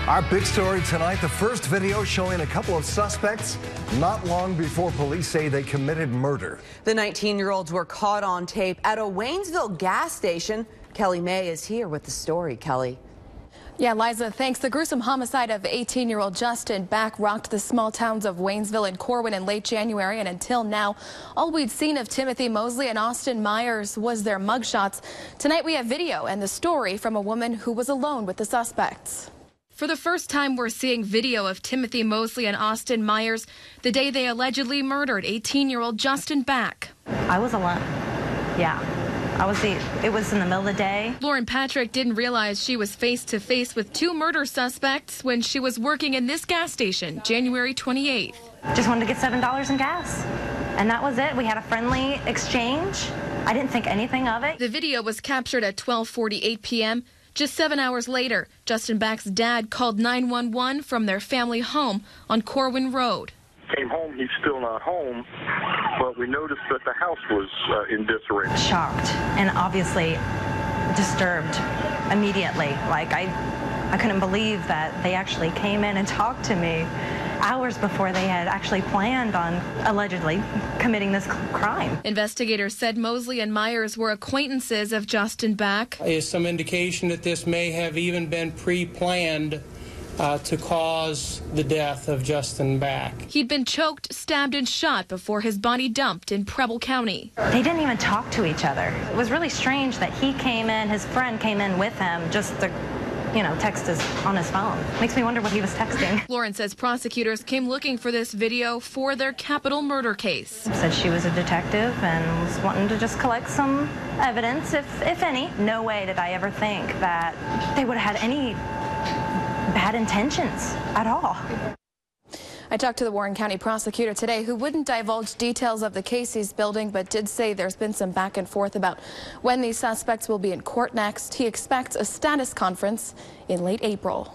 Our big story tonight, the first video showing a couple of suspects not long before police say they committed murder. The 19-year-olds were caught on tape at a Waynesville gas station. Kelly May is here with the story. Kelly. Yeah, Liza, thanks. The gruesome homicide of 18-year-old Justin Back rocked the small towns of Waynesville and Corwin in late January, and until now, all we'd seen of Timothy Mosley and Austin Myers was their mugshots. Tonight we have video and the story from a woman who was alone with the suspects. For the first time, we're seeing video of Timothy Mosley and Austin Myers the day they allegedly murdered 18-year-old Justin Back. I was alone. Yeah. It was in the middle of the day. Lauren Patrick didn't realize she was face to face with two murder suspects when she was working in this gas station, January 28th. Just wanted to get $7 in gas. And that was it. We had a friendly exchange. I didn't think anything of it. The video was captured at 12:48 p.m. Just 7 hours later, Justin Back's dad called 911 from their family home on Corwin Road. Came home, he's still not home, but we noticed that the house was in disarray. Shocked and obviously disturbed immediately. Like I couldn't believe that they actually came in and talked to me hours before they had actually planned on allegedly committing this crime. Investigators said Mosley and Myers were acquaintances of Justin Back. Is some indication that this may have even been pre-planned to cause the death of Justin Back. He'd been choked, stabbed, and shot before his body dumped in Preble County. They didn't even talk to each other. It was really strange that he came in, his friend came in with him just to, text on his phone. Makes me wonder what he was texting. Lauren says prosecutors came looking for this video for their capital murder case. Said she was a detective and was wanting to just collect some evidence, if any. No way did I ever think that they would have had any bad intentions at all. I talked to the Warren County prosecutor today who wouldn't divulge details of the case he's building, but did say there's been some back and forth about when these suspects will be in court next. He expects a status conference in late April.